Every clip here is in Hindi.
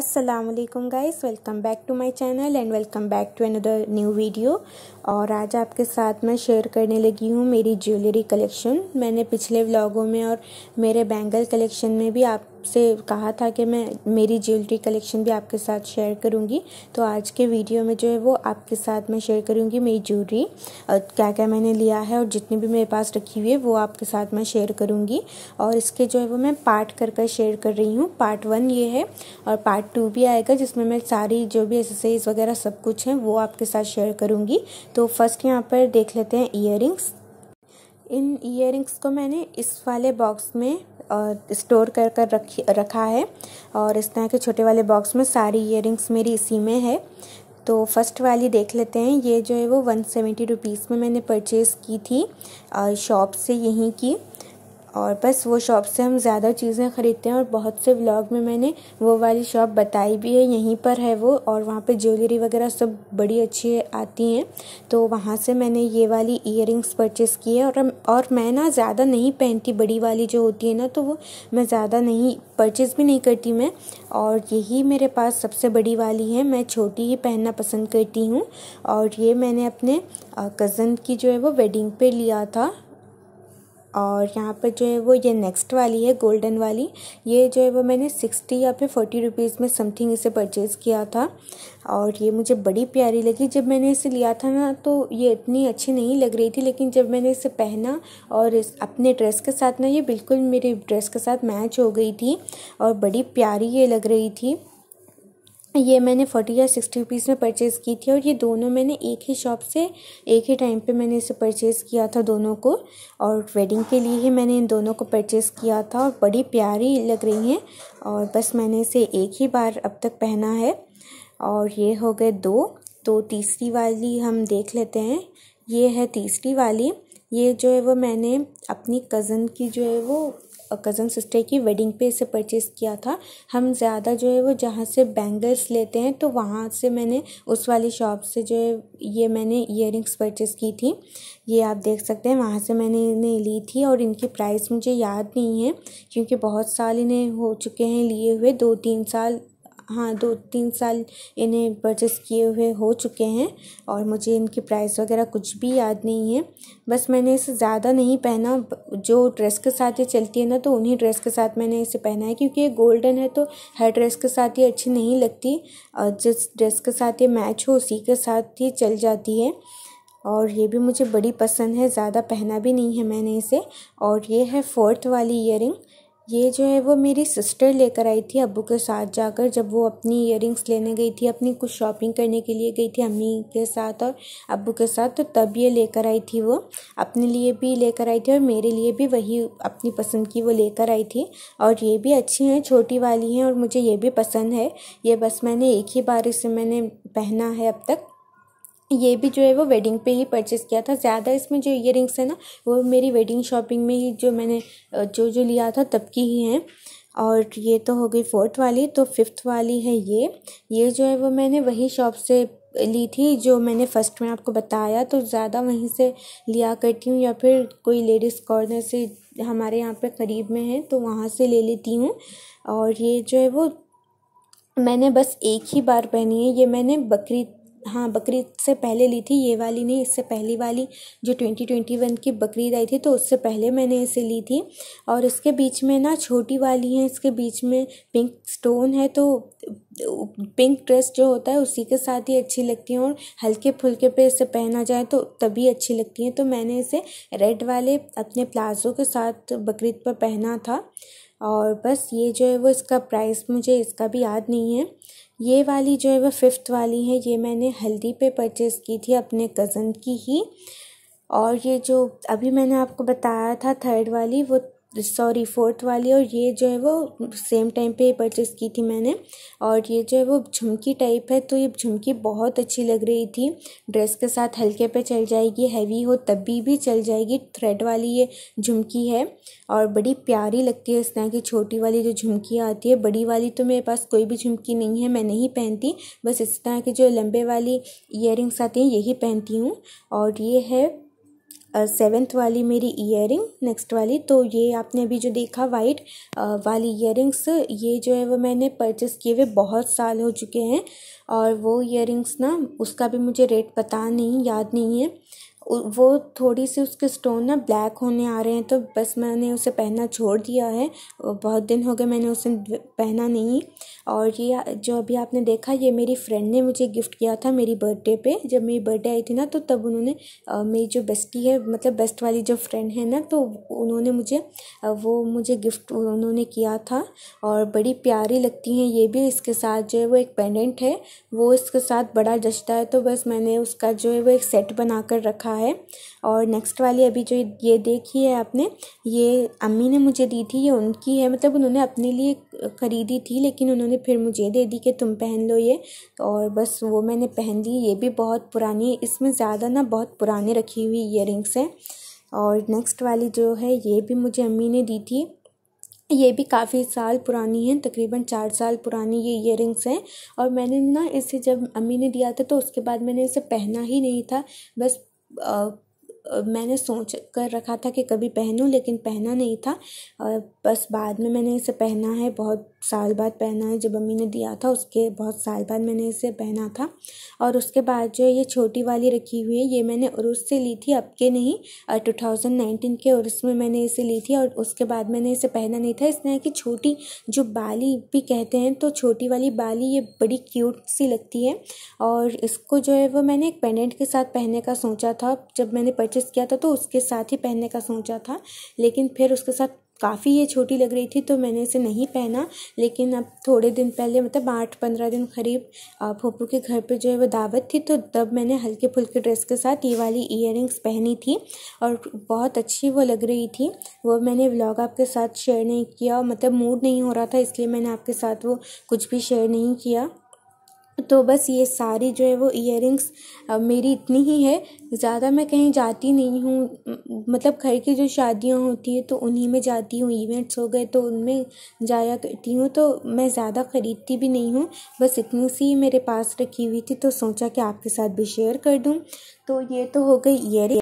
अस्सलामुअलैकुम guys, welcome back to my channel and welcome back to another new video. और आज आपके साथ मैं शेयर करने लगी हूँ मेरी ज्वेलरी कलेक्शन। मैंने पिछले व्लॉगों में और मेरे बैंगल कलेक्शन में भी आपसे कहा था कि मैं मेरी ज्वेलरी कलेक्शन भी आपके साथ शेयर करूँगी। तो आज के वीडियो में जो है वो आपके साथ मैं शेयर करूँगी मेरी ज्वेलरी क्या क्या मैंने लिया है और जितनी भी मेरे पास रखी हुई है वो आपके साथ मैं शेयर करूँगी। और इसके जो है वो मैं पार्ट कर शेयर कर रही हूँ। पार्ट 1 ये है और पार्ट 2 भी आएगा जिसमें मैं सारी जो भी एक्सेसरीज वगैरह सब कुछ है वो आपके साथ शेयर करूँगी। तो फर्स्ट यहाँ पर देख लेते हैं ईयरिंग्स। इन ईयरिंग्स को मैंने इस वाले बॉक्स में स्टोर कर रखा है और इस तरह के छोटे वाले बॉक्स में सारी ईयरिंग्स मेरी इसी में है। तो फर्स्ट वाली देख लेते हैं। ये जो है वो 170 रुपीज़ में मैंने परचेज़ की थी शॉप से यहीं की। और बस वो शॉप से हम ज़्यादा चीज़ें ख़रीदते हैं और बहुत से व्लॉग में मैंने वो वाली शॉप बताई भी है, यहीं पर है वो। और वहाँ पे ज्वेलरी वगैरह सब बड़ी अच्छी आती हैं। तो वहाँ से मैंने ये वाली ईयरिंग्स परचेज़ की है। और मैं ना ज़्यादा नहीं पहनती, बड़ी वाली जो होती है ना तो वो मैं ज़्यादा नहीं परचेज़ भी नहीं करती मैं। और यही मेरे पास सबसे बड़ी वाली है, मैं छोटी ही पहनना पसंद करती हूँ। और ये मैंने अपने कज़न की जो है वो वेडिंग पे लिया था। और यहाँ पर जो है वो ये नेक्स्ट वाली है गोल्डन वाली। ये जो है वो मैंने 60 या फिर 40 रुपीज़ में समथिंग इसे परचेज़ किया था। और ये मुझे बड़ी प्यारी लगी। जब मैंने इसे लिया था ना तो ये इतनी अच्छी नहीं लग रही थी, लेकिन जब मैंने इसे पहना और अपने ड्रेस के साथ ना ये बिल्कुल मेरी ड्रेस के साथ मैच हो गई थी और बड़ी प्यारी ये लग रही थी। ये मैंने 40 या 60 रुपीज़ में परचेज़ की थी और ये दोनों मैंने एक ही शॉप से एक ही टाइम पे मैंने इसे परचेज़ किया था दोनों को। और वेडिंग के लिए ही मैंने इन दोनों को परचेज़ किया था और बड़ी प्यारी लग रही हैं। और बस मैंने इसे एक ही बार अब तक पहना है। और ये हो गए 2। तो तीसरी वाली हम देख लेते हैं। ये है तीसरी वाली। ये जो है वो मैंने अपनी कज़न की जो है वो कज़न सिस्टर की वेडिंग पे इसे परचेज़ किया था। हम ज़्यादा जो है वो जहाँ से बैंगल्स लेते हैं तो वहाँ से मैंने उस वाली शॉप से जो है ये मैंने ईयरिंग्स परचेज़ की थी। ये आप देख सकते हैं, वहाँ से मैंने इन्हें ली थी। और इनकी प्राइस मुझे याद नहीं है क्योंकि बहुत साल इन्हें हो चुके हैं लिए हुए, 2-3 साल, हाँ 2-3 साल इन्हें परचेस किए हुए हो चुके हैं। और मुझे इनकी प्राइस वगैरह कुछ भी याद नहीं है। बस मैंने इसे ज़्यादा नहीं पहना, जो ड्रेस के साथ ये चलती है ना तो उन्हीं ड्रेस के साथ मैंने इसे पहना है क्योंकि ये गोल्डन है तो हर ड्रेस के साथ ये अच्छी नहीं लगती। जिस ड्रेस के साथ ये मैच हो उसी के साथ ये चल जाती है। और ये भी मुझे बड़ी पसंद है, ज़्यादा पहना भी नहीं है मैंने इसे। और ये है 4th वाली ईयरिंग। ये जो है वो मेरी सिस्टर लेकर आई थी अब्बू के साथ जाकर, जब वो अपनी ईयरिंग्स लेने गई थी, अपनी कुछ शॉपिंग करने के लिए गई थी अम्मी के साथ और अब्बू के साथ। तो तब ये लेकर आई थी, वो अपने लिए भी लेकर आई थी और मेरे लिए भी वही अपनी पसंद की वो लेकर आई थी। और ये भी अच्छी हैं, छोटी वाली हैं और मुझे ये भी पसंद है। ये बस मैंने एक ही बार इसे मैंने पहना है अब तक। ये भी जो है वो वेडिंग पे ही परचेज़ किया था। ज़्यादा इसमें जो ईयरिंग्स है ना वो मेरी वेडिंग शॉपिंग में ही जो मैंने जो लिया था तब की ही हैं। और ये तो हो गई 4th वाली। तो 5th वाली है ये जो है वो मैंने वही शॉप से ली थी जो मैंने फर्स्ट में आपको बताया। तो ज़्यादा वहीं से लिया करती हूँ या फिर कोई लेडीज़ कॉर्नर से हमारे यहाँ पे करीब में है तो वहाँ से ले लेती हूँ। और ये जो है वो मैंने बस एक ही बार पहनी है। ये मैंने बकरीद से पहले ली थी, ये वाली नहीं, इससे पहली वाली जो 2021 की बकरीद आई थी तो उससे पहले मैंने इसे ली थी। और इसके बीच में ना छोटी वाली है, इसके बीच में पिंक स्टोन है तो पिंक ड्रेस जो होता है उसी के साथ ही अच्छी लगती हैं और हल्के फुल्के पे इसे पहना जाए तो तभी अच्छी लगती हैं। तो मैंने इसे रेड वाले अपने प्लाजो के साथ बकरीद पर पहना था। और बस ये जो है वो इसका प्राइस मुझे इसका भी याद नहीं है। ये वाली जो है वो 5th वाली है, ये मैंने हल्दी पे परचेज़ की थी अपने कज़न की ही। और ये जो अभी मैंने आपको बताया था 3rd वाली, वो 4th वाली, और ये जो है वो सेम टाइम पे परचेज़ की थी मैंने। और ये जो है वो झुमकी टाइप है तो ये झुमकी बहुत अच्छी लग रही थी, ड्रेस के साथ हल्के पे चल जाएगी, हैवी हो तभी भी चल जाएगी। थ्रेड वाली ये झुमकी है और बड़ी प्यारी लगती है। इस तरह की छोटी वाली जो झुमकी आती है, बड़ी वाली तो मेरे पास कोई भी झुमकी नहीं है, मैं नहीं पहनती, बस इस तरह की जो लंबे वाली ईयरिंग्स आती हैं यही पहनती हूँ। और ये है 7th वाली मेरी ईयरिंग नेक्स्ट वाली। तो ये आपने अभी जो देखा वाइट वाली ईयरिंग्स, ये जो है वो मैंने परचेस किए हुए बहुत साल हो चुके हैं। और वो ईयरिंग्स ना, उसका भी मुझे रेट पता नहीं, याद नहीं है। वो थोड़ी सी उसके स्टोन ना ब्लैक होने आ रहे हैं, तो बस मैंने उसे पहनना छोड़ दिया है। बहुत दिन हो गए मैंने उसे पहना नहीं। और ये जो अभी आपने देखा, ये मेरी फ्रेंड ने मुझे गिफ्ट किया था मेरी बर्थडे पे। जब मेरी बर्थडे आई थी ना, तो तब उन्होंने मेरी जो बेस्टी है, मतलब बेस्ट वाली जो फ्रेंड है ना, तो उन्होंने मुझे गिफ्ट उन्होंने किया था। और बड़ी प्यारी लगती हैं ये भी। इसके साथ जो है वो एक पेंडेंट है, वो इसके साथ बड़ा जचता है, तो बस मैंने उसका जो है वो एक सेट बना कर रखा है। और नेक्स्ट वाली अभी जो ये देखी है आपने, ये अम्मी ने मुझे दी थी, ये उनकी है, मतलब उन्होंने अपने लिए ख़रीदी थी, लेकिन उन्होंने फिर मुझे दे दी कि तुम पहन लो ये। और बस वो मैंने पहन ली। ये भी बहुत पुरानी है, इसमें ज़्यादा ना बहुत पुरानी रखी हुई ईयरिंग्स हैं। और नेक्स्ट वाली जो है, ये भी मुझे अम्मी ने दी थी। ये भी काफ़ी साल पुरानी है, तकरीबन 4 साल पुरानी ये ईयरिंग्स हैं। और मैंने ना इसे जब अम्मी ने दिया था, तो उसके बाद मैंने इसे पहना ही नहीं था। बस मैंने सोच कर रखा था कि कभी पहनूं, लेकिन पहना नहीं था। और बस बाद में मैंने इसे पहना है, बहुत साल बाद पहना है। जब अम्मी ने दिया था उसके बहुत साल बाद मैंने इसे पहना था। और उसके बाद जो ये छोटी वाली रखी हुई है, ये मैंने उर्स से ली थी, अब के नहीं, 2019 के उर्स में मैंने इसे ली थी। और उसके बाद मैंने इसे पहना नहीं था। इसमें है कि छोटी जो बाली भी कहते हैं, तो छोटी वाली बाली ये बड़ी क्यूट सी लगती है। और इसको जो है वो मैंने एक पेंडेंट के साथ पहनने का सोचा था। जब मैंने परचेस किया था तो उसके साथ ही पहनने का सोचा था, लेकिन फिर उसके साथ काफ़ी ये छोटी लग रही थी, तो मैंने इसे नहीं पहना। लेकिन अब थोड़े दिन पहले, मतलब 8-15 दिन करीब, फूफू के घर पे जो है वो दावत थी, तो तब मैंने हल्के फुल्के ड्रेस के साथ ये वाली ईयरिंग्स पहनी थी और बहुत अच्छी वो लग रही थी। वो मैंने व्लॉग आपके साथ शेयर नहीं किया, मतलब मूड नहीं हो रहा था, इसलिए मैंने आपके साथ वो कुछ भी शेयर नहीं किया। तो बस ये सारी जो है वो ईयरिंग्स मेरी इतनी ही है। ज़्यादा मैं कहीं जाती नहीं हूँ, मतलब घर की जो शादियाँ होती है तो उन्हीं में जाती हूँ, इवेंट्स हो गए तो उनमें जाया करती हूँ। तो मैं ज़्यादा ख़रीदती भी नहीं हूँ, बस इतनी सी मेरे पास रखी हुई थी, तो सोचा कि आपके साथ भी शेयर कर दूँ। तो ये तो हो गई ईयरिंग।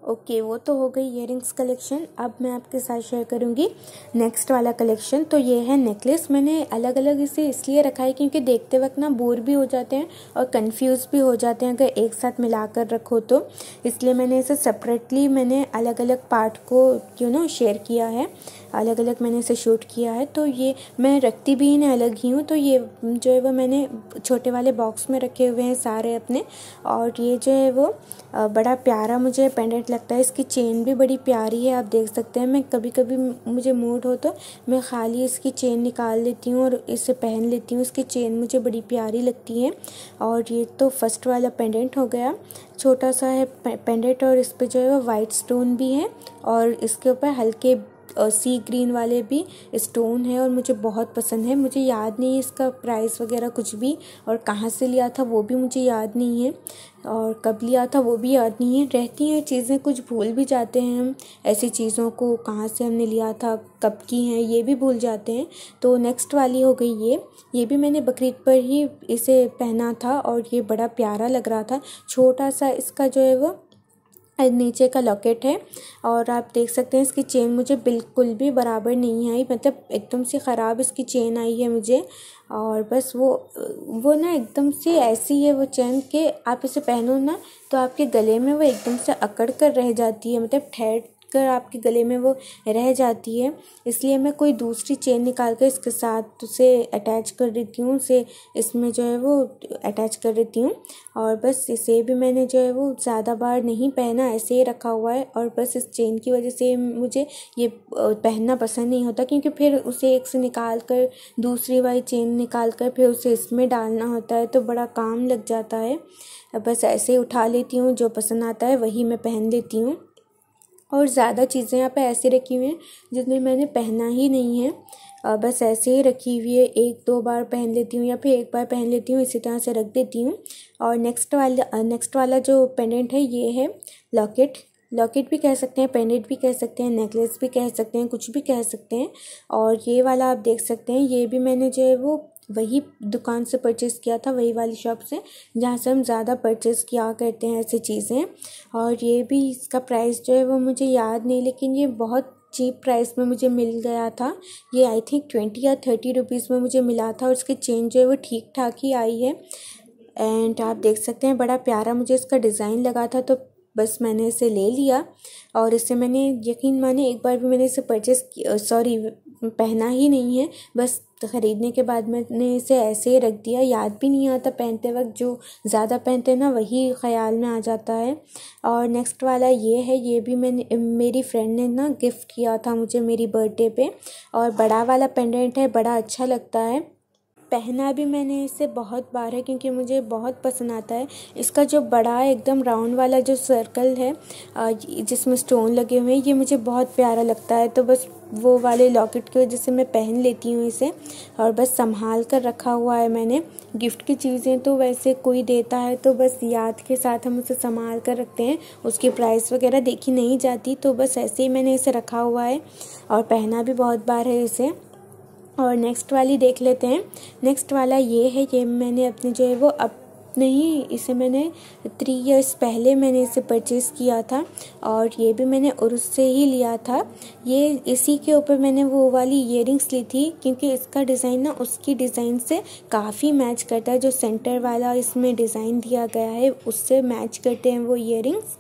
ओके, वो तो हो गई ईयरिंग्स कलेक्शन। अब मैं आपके साथ शेयर करूँगी नेक्स्ट वाला कलेक्शन। तो ये है नेकलेस। मैंने अलग अलग इसे इसलिए रखा है क्योंकि देखते वक्त ना बोर भी हो जाते हैं और कंफ्यूज भी हो जाते हैं अगर एक साथ मिलाकर रखो तो, इसलिए मैंने इसे सेपरेटली मैंने अलग अलग पार्ट को शेयर किया है, अलग अलग मैंने इसे शूट किया है। तो ये मैं रखती भी इन्हें अलग ही हूँ। तो ये जो है वो मैंने छोटे वाले बॉक्स में रखे हुए हैं सारे अपने। और ये जो है वो बड़ा प्यारा मुझे पेंडेंट लगता है। इसकी चेन भी बड़ी प्यारी है, आप देख सकते हैं। मैं कभी कभी मुझे मूड हो तो मैं खाली इसकी चेन निकाल लेती हूँ और इसे पहन लेती हूँ। इसकी चेन मुझे बड़ी प्यारी लगती है। और ये तो फर्स्ट वाला पेंडेंट हो गया, छोटा सा है पेंडेंट, और इस पर जो है वो वाइट स्टोन भी है और इसके ऊपर हल्के सी ग्रीन वाले भी स्टोन है और मुझे बहुत पसंद है। मुझे याद नहीं है इसका प्राइस वगैरह कुछ भी, और कहाँ से लिया था वो भी मुझे याद नहीं है, और कब लिया था वो भी याद नहीं है। रहती हैं चीज़ें, कुछ भूल भी जाते हैं हम ऐसी चीज़ों को, कहाँ से हमने लिया था, कब की हैं, ये भी भूल जाते हैं। तो नेक्स्ट वाली हो गई ये भी मैंने बकरीद पर ही इसे पहना था और ये बड़ा प्यारा लग रहा था। छोटा सा इसका जो है वो नीचे का लॉकेट है और आप देख सकते हैं इसकी चेन मुझे बिल्कुल भी बराबर नहीं आई, मतलब एकदम से ख़राब इसकी चेन आई है मुझे। और बस वो ना एकदम से ऐसी है वो चेन कि आप इसे पहनो ना तो आपके गले में वो एकदम से अकड़ कर रह जाती है, मतलब ठहर कर आपके गले में वो रह जाती है। इसलिए मैं कोई दूसरी चेन निकाल कर इसके साथ उसे अटैच कर देती हूँ, उसे इसमें जो है वो अटैच कर देती हूँ। और बस इसे भी मैंने जो है वो ज़्यादा बार नहीं पहना, ऐसे ही रखा हुआ है। और बस इस चेन की वजह से मुझे ये पहनना पसंद नहीं होता, क्योंकि फिर उसे एक से निकाल कर दूसरी वाली चेन निकाल कर फिर उसे इसमें डालना होता है, तो बड़ा काम लग जाता है। बस ऐसे ही उठा लेती हूँ, जो पसंद आता है वही मैं पहन लेती हूँ। और ज़्यादा चीज़ें यहाँ पे ऐसे रखी हुई हैं जिसमें मैंने पहना ही नहीं है, बस ऐसे ही रखी हुई है। 1-2 बार पहन लेती हूँ या फिर एक बार पहन लेती हूँ, इसी तरह से रख देती हूँ। और नेक्स्ट वाला जो पेंडेंट है ये है लॉकेट भी कह सकते हैं, पेंडेंट भी कह सकते हैं, नेकलेस भी कह सकते हैं, कुछ भी कह सकते हैं। और ये वाला आप देख सकते हैं, ये भी मैंने जो है वो वही दुकान से परचेज़ किया था, वही वाली शॉप से जहाँ से हम ज़्यादा परचेज़ किया करते हैं ऐसी चीज़ें। और ये भी इसका प्राइस जो है वो मुझे याद नहीं, लेकिन ये बहुत चीप प्राइस में मुझे मिल गया था। ये आई थिंक 20 या 30 रुपीज़ में मुझे मिला था, और इसकी चेन जो है वो ठीक ठाक ही आई है। एंड आप देख सकते हैं बड़ा प्यारा मुझे इसका डिज़ाइन लगा था, तो बस मैंने इसे ले लिया। और इसे मैंने यकीन माने एक बार भी मैंने इसे पहना ही नहीं है, बस ख़रीदने के बाद मैंने इसे ऐसे ही रख दिया। याद भी नहीं आता पहनते वक्त, जो ज़्यादा पहनते हैं ना वही ख़याल में आ जाता है। और नेक्स्ट वाला ये है, ये भी मेरी फ्रेंड ने ना गिफ्ट किया था मुझे मेरी बर्थडे पे, और बड़ा वाला पेंडेंट है, बड़ा अच्छा लगता है। पहना भी मैंने इसे बहुत बार है क्योंकि मुझे बहुत पसंद आता है। इसका जो बड़ा एकदम राउंड वाला जो सर्कल है जिसमें स्टोन लगे हुए हैं, ये मुझे बहुत प्यारा लगता है। तो बस वो वाले लॉकेट की वजह से मैं पहन लेती हूँ इसे, और बस संभाल कर रखा हुआ है मैंने। गिफ्ट की चीज़ें तो वैसे कोई देता है तो बस याद के साथ हम उसे संभाल कर रखते हैं, उसकी प्राइस वगैरह देखी नहीं जाती, तो बस ऐसे ही मैंने इसे रखा हुआ है और पहना भी बहुत बार है इसे। और नेक्स्ट वाली देख लेते हैं। नेक्स्ट वाला ये है, ये मैंने अपने जो है वो इसे मैंने 3 इयर्स पहले मैंने इसे परचेज़ किया था, और ये भी मैंने उर्स से ही लिया था। ये इसी के ऊपर मैंने वो वाली ईयरिंग्स ली थी, क्योंकि इसका डिज़ाइन ना उसकी डिज़ाइन से काफ़ी मैच करता है। जो सेंटर वाला इसमें डिज़ाइन दिया गया है उससे मैच करते हैं वो ईयरिंग्स।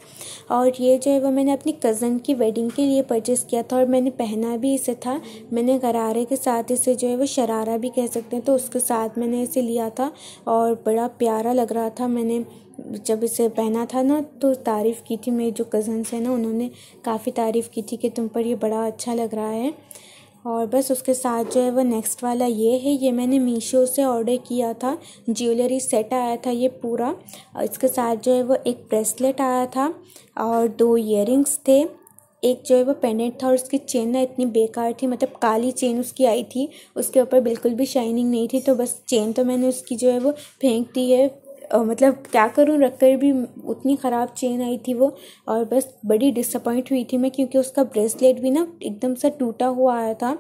और ये जो है वो मैंने अपनी कज़न की वेडिंग के लिए परचेज़ किया था, और मैंने पहना भी इसे था। मैंने गरारे के साथ इसे जो है वो शरारा भी कह सकते हैं, तो उसके साथ मैंने इसे लिया था और बड़ा प्यारा लग रहा था। मैंने जब इसे पहना था ना तो तारीफ़ की थी, मेरी जो कज़न्स हैं ना उन्होंने काफ़ी तारीफ़ की थी कि तुम पर ये बड़ा अच्छा लग रहा है। और बस उसके साथ जो है वो नेक्स्ट वाला ये है, ये मैंने मीशो से ऑर्डर किया था। ज्वेलरी सेट आया था ये पूरा, और इसके साथ जो है वो एक ब्रेसलेट आया था और 2 ईयरिंग्स थे। एक जो है वो पेंडेंट था, और उसकी चेन ना इतनी बेकार थी, मतलब काली चेन उसकी आई थी, उसके ऊपर बिल्कुल भी शाइनिंग नहीं थी। तो बस चेन तो मैंने उसकी जो है वो फेंक दी है, मतलब क्या करूं, रख कर भी उतनी ख़राब चेन आई थी वो। और बस बड़ी डिसअपॉइंट हुई थी मैं, क्योंकि उसका ब्रेसलेट भी ना एकदम से टूटा हुआ आया था।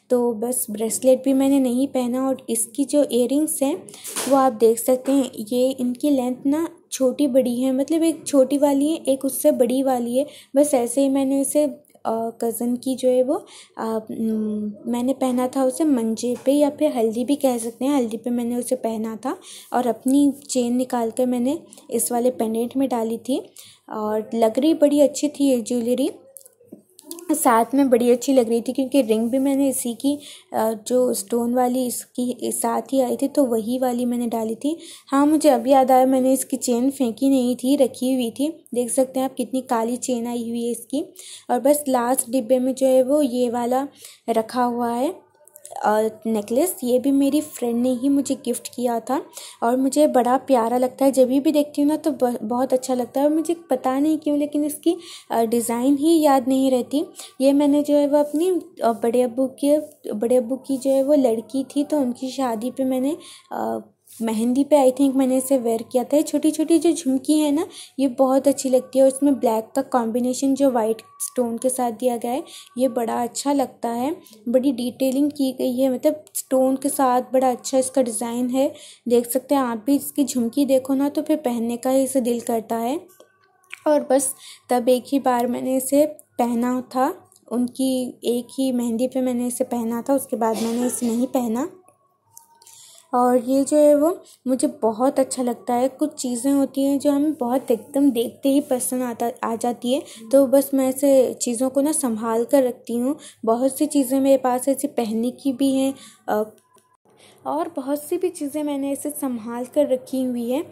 तो बस ब्रेसलेट भी मैंने नहीं पहना। और इसकी जो इयरिंग्स हैं वो आप देख सकते हैं, ये इनकी लेंथ ना छोटी बड़ी है, मतलब एक छोटी वाली है, एक उससे बड़ी वाली है। बस ऐसे ही मैंने इसे कज़न की जो है वो मैंने पहना था उसे मंजे पे, या फिर हल्दी भी कह सकते हैं, हल्दी पे मैंने उसे पहना था। और अपनी चेन निकाल कर मैंने इस वाले पेंडेंट में डाली थी, और लग रही बड़ी अच्छी थी ये ज्वेलरी, साथ में बड़ी अच्छी लग रही थी, क्योंकि रिंग भी मैंने इसी की जो स्टोन वाली इसकी साथ ही आई थी, तो वही वाली मैंने डाली थी। हाँ, मुझे अब याद आया, मैंने इसकी चेन फेंकी नहीं थी, रखी हुई थी। देख सकते हैं आप कितनी काली चेन आई हुई है इसकी। और बस लास्ट डिब्बे में जो है वो ये वाला रखा हुआ है नेकलेस। ये भी मेरी फ्रेंड ने ही मुझे गिफ्ट किया था, और मुझे बड़ा प्यारा लगता है। जब भी देखती हूँ ना तो बहुत अच्छा लगता है, और मुझे पता नहीं क्यों लेकिन इसकी डिज़ाइन ही याद नहीं रहती। ये मैंने जो है वो अपनी बड़े अब्बू की जो है वो लड़की थी, तो उनकी शादी पे मैंने मेहंदी पे आई थिंक मैंने इसे वेयर किया था। छोटी छोटी जो झुमकी है ना, ये बहुत अच्छी लगती है, और इसमें ब्लैक का कॉम्बिनेशन जो वाइट स्टोन के साथ दिया गया है, ये बड़ा अच्छा लगता है। बड़ी डिटेलिंग की गई है, मतलब स्टोन के साथ बड़ा अच्छा इसका डिज़ाइन है। देख सकते हैं आप भी, इसकी झुमकी देखो ना तो फिर पहनने का ही इसे दिल करता है। और बस तब एक ही बार मैंने इसे पहना था, उनकी एक ही मेहंदी पे मैंने इसे पहना था, उसके बाद मैंने इसे नहीं पहना। और ये जो है वो मुझे बहुत अच्छा लगता है। कुछ चीज़ें होती हैं जो हमें बहुत एकदम देखते ही पसंद आ जाती है, तो बस मैं ऐसे चीज़ों को ना संभाल कर रखती हूँ। बहुत सी चीज़ें मेरे पास ऐसी पहनने की भी हैं, और बहुत सी भी चीज़ें मैंने ऐसे संभाल कर रखी हुई है।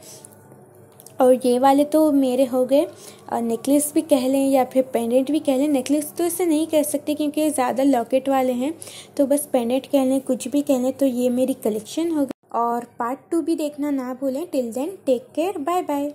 और ये वाले तो मेरे हो गए, नेकलेस भी कह लें या फिर पेंडेंट भी कह लें। नेकलेस तो इसे नहीं कह सकते क्योंकि ये ज़्यादा लॉकेट वाले हैं, तो बस पेंडेंट कह लें, कुछ भी कह लें। तो ये मेरी कलेक्शन हो गई, और पार्ट 2 भी देखना ना भूलें। Till then take care, bye bye.